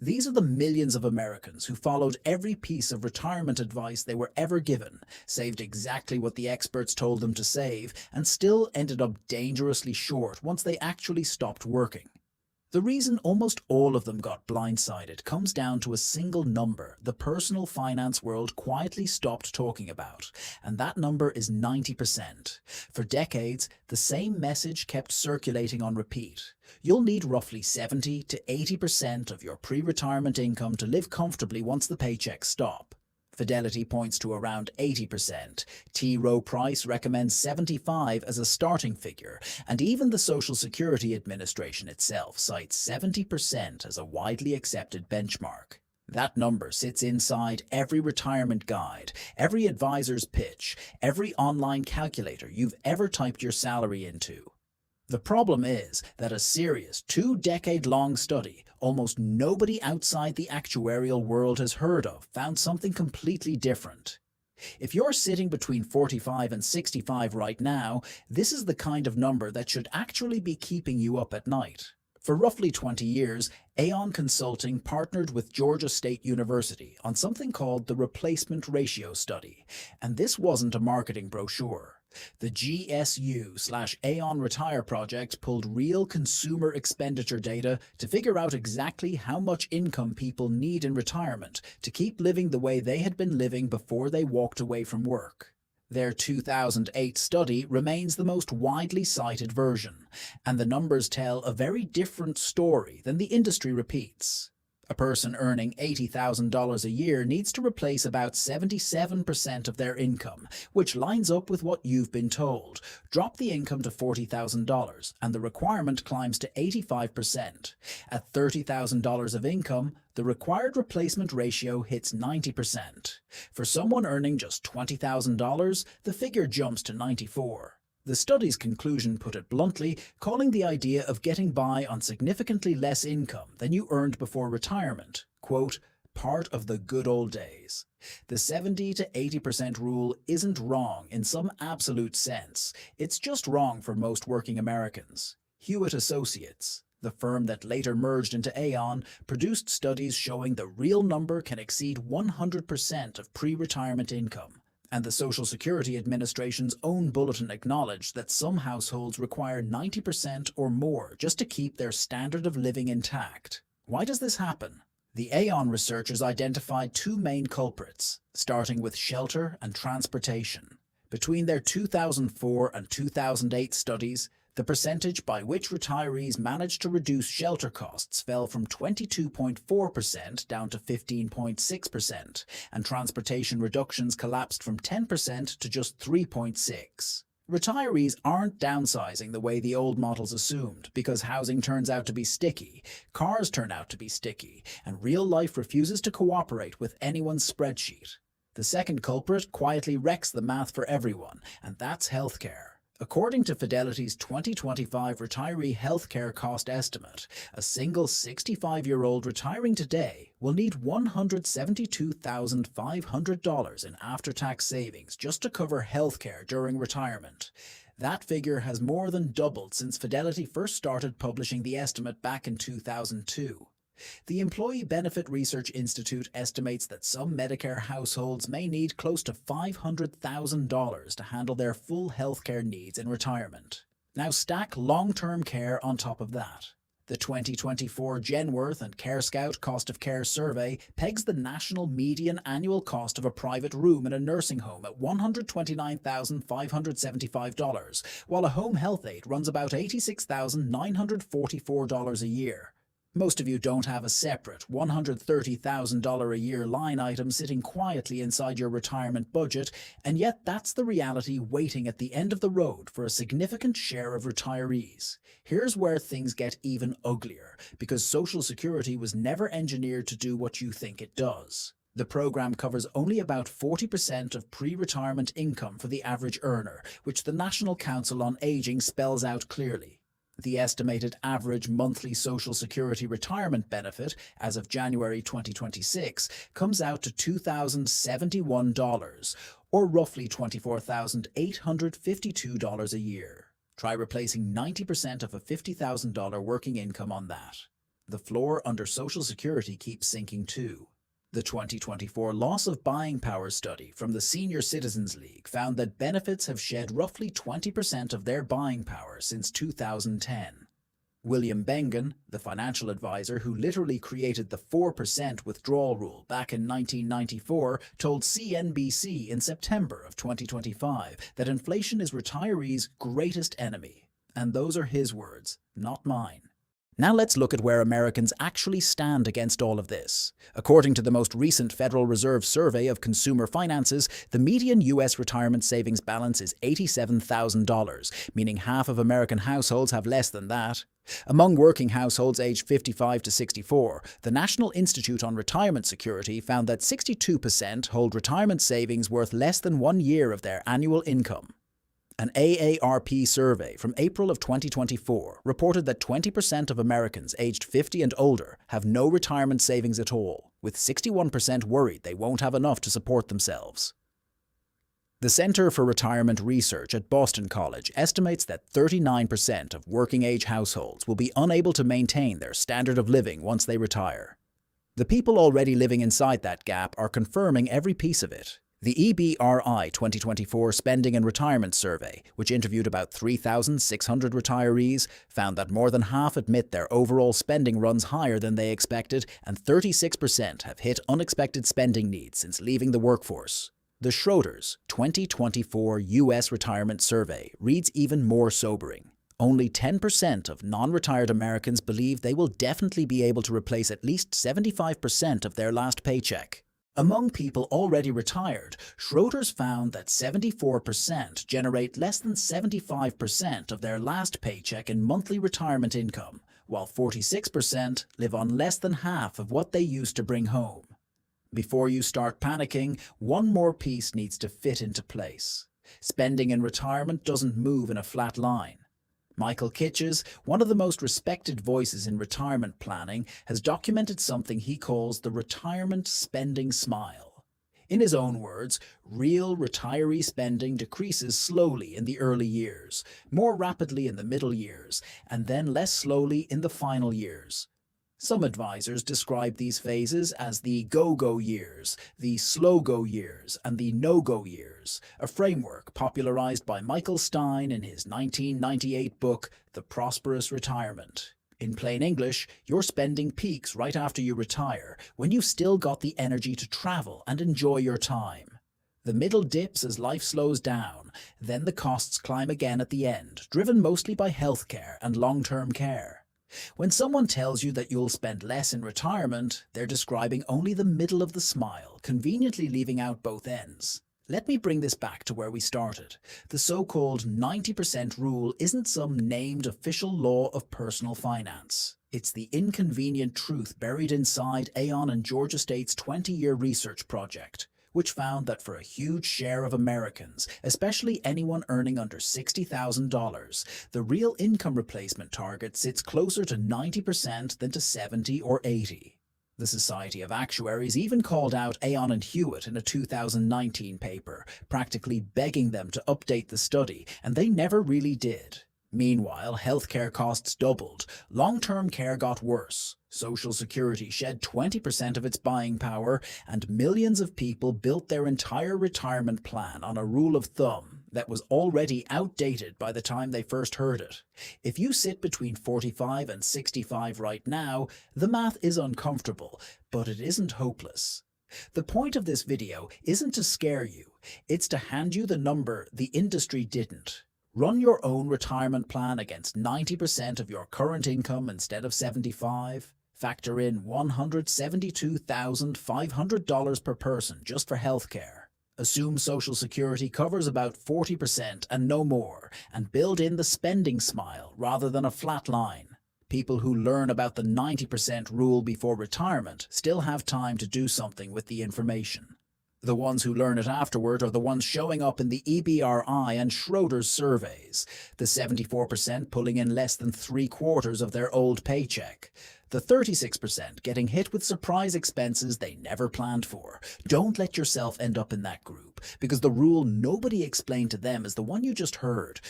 These are the millions of Americans who followed every piece of retirement advice they were ever given, saved exactly what the experts told them to save, and still ended up dangerously short once they actually stopped working. The reason almost all of them got blindsided comes down to a single number the personal finance world quietly stopped talking about, and that number is 90%. For decades, the same message kept circulating on repeat. You'll need roughly 70 to 80% of your pre-retirement income to live comfortably once the paychecks stop. Fidelity points to around 80%, T. Rowe Price recommends 75 as a starting figure, and even the Social Security Administration itself cites 70% as a widely accepted benchmark. That number sits inside every retirement guide, every advisor's pitch, every online calculator you've ever typed your salary into. The problem is that a serious two-decade-long study almost nobody outside the actuarial world has heard of found something completely different. If you're sitting between 45 and 65 right now, this is the kind of number that should actually be keeping you up at night. For roughly 20 years, Aon Consulting partnered with Georgia State University on something called the Replacement Ratio Study, and this wasn't a marketing brochure. The GSU/Aon Retire project pulled real consumer expenditure data to figure out exactly how much income people need in retirement to keep living the way they had been living before they walked away from work. Their 2008 study remains the most widely cited version, and the numbers tell a very different story than the industry repeats. A person earning $80,000 a year needs to replace about 77% of their income, which lines up with what you've been told. Drop the income to $40,000, and the requirement climbs to 85%. At $30,000 of income, the required replacement ratio hits 90%. For someone earning just $20,000, the figure jumps to 94%. The study's conclusion put it bluntly, calling the idea of getting by on significantly less income than you earned before retirement, quote, part of the good old days. The 70 to 80% rule isn't wrong in some absolute sense. It's just wrong for most working Americans. Hewitt Associates, the firm that later merged into Aon, produced studies showing the real number can exceed 100% of pre-retirement income. And the Social Security Administration's own bulletin acknowledged that some households require 90% or more just to keep their standard of living intact. Why does this happen? The Aon researchers identified two main culprits, starting with shelter and transportation. Between their 2004 and 2008 studies, the percentage by which retirees managed to reduce shelter costs fell from 22.4% down to 15.6%, and transportation reductions collapsed from 10% to just 3.6%. Retirees aren't downsizing the way the old models assumed, because housing turns out to be sticky, cars turn out to be sticky, and real life refuses to cooperate with anyone's spreadsheet. The second culprit quietly wrecks the math for everyone, and that's healthcare. According to Fidelity's 2025 retiree healthcare cost estimate, a single 65-year-old retiring today will need $172,500 in after-tax savings just to cover healthcare during retirement. That figure has more than doubled since Fidelity first started publishing the estimate back in 2002. The Employee Benefit Research Institute estimates that some Medicare households may need close to $500,000 to handle their full healthcare needs in retirement. Now stack long-term care on top of that. The 2024 Genworth and CareScout Cost of Care survey pegs the national median annual cost of a private room in a nursing home at $129,575, while a home health aide runs about $86,944 a year. Most of you don't have a separate $130,000 a year line item sitting quietly inside your retirement budget, and yet that's the reality waiting at the end of the road for a significant share of retirees. Here's where things get even uglier, because Social Security was never engineered to do what you think it does. The program covers only about 40% of pre-retirement income for the average earner, which the National Council on Aging spells out clearly. The estimated average monthly Social Security retirement benefit as of January 2026 comes out to $2,071, or roughly $24,852 a year. Try replacing 90% of a $50,000 working income on that. The floor under Social Security keeps sinking too. The 2024 Loss of Buying Power study from the Senior Citizens League found that benefits have shed roughly 20% of their buying power since 2010. William Bengen, the financial advisor who literally created the 4% withdrawal rule back in 1994, told CNBC in September of 2025 that inflation is retirees' greatest enemy. And those are his words, not mine. Now let's look at where Americans actually stand against all of this. According to the most recent Federal Reserve survey of consumer finances, the median U.S. retirement savings balance is $87,000, meaning half of American households have less than that. Among working households aged 55 to 64, the National Institute on Retirement Security found that 62% hold retirement savings worth less than 1 year of their annual income. An AARP survey from April of 2024 reported that 20% of Americans aged 50 and older have no retirement savings at all, with 61% worried they won't have enough to support themselves. The Center for Retirement Research at Boston College estimates that 39% of working-age households will be unable to maintain their standard of living once they retire. The people already living inside that gap are confirming every piece of it. The EBRI 2024 Spending and Retirement Survey, which interviewed about 3,600 retirees, found that more than half admit their overall spending runs higher than they expected, and 36% have hit unexpected spending needs since leaving the workforce. The Schroders 2024 U.S. Retirement Survey reads even more sobering. Only 10% of non-retired Americans believe they will definitely be able to replace at least 75% of their last paycheck. Among people already retired, Schroders found that 74% generate less than 75% of their last paycheck in monthly retirement income, while 46% live on less than half of what they used to bring home. Before you start panicking, one more piece needs to fit into place. Spending in retirement doesn't move in a flat line. Michael Kitches, one of the most respected voices in retirement planning, has documented something he calls the retirement spending smile. In his own words, real retiree spending decreases slowly in the early years, more rapidly in the middle years, and then less slowly in the final years. Some advisors describe these phases as the go-go years, the slow-go years, and the no-go years, a framework popularized by Michael Stein in his 1998 book, The Prosperous Retirement. In plain English, your spending peaks right after you retire, when you've still got the energy to travel and enjoy your time. The middle dips as life slows down, then the costs climb again at the end, driven mostly by healthcare and long-term care. When someone tells you that you'll spend less in retirement, they're describing only the middle of the smile, conveniently leaving out both ends. Let me bring this back to where we started. The so-called 90% rule isn't some named official law of personal finance. It's the inconvenient truth buried inside Aon and Georgia State's 20-year research project, which found that for a huge share of Americans, especially anyone earning under $60,000, the real income replacement target sits closer to 90% than to 70 or 80. The Society of Actuaries even called out Aon and Hewitt in a 2019 paper, practically begging them to update the study, and they never really did. Meanwhile, healthcare costs doubled, long-term care got worse, Social Security shed 20% of its buying power, and millions of people built their entire retirement plan on a rule of thumb that was already outdated by the time they first heard it. If you sit between 45 and 65 right now, the math is uncomfortable, but it isn't hopeless. The point of this video isn't to scare you, it's to hand you the number the industry didn't. Run your own retirement plan against 90% of your current income instead of 75. Factor in $172,500 per person just for healthcare. Assume Social Security covers about 40% and no more, and build in the spending smile rather than a flat line. People who learn about the 90% rule before retirement still have time to do something with the information. The ones who learn it afterward are the ones showing up in the EBRI and Schroders surveys, the 74% pulling in less than 3/4 of their old paycheck, the 36% getting hit with surprise expenses they never planned for. Don't let yourself end up in that group, because the rule nobody explained to them is the one you just heard.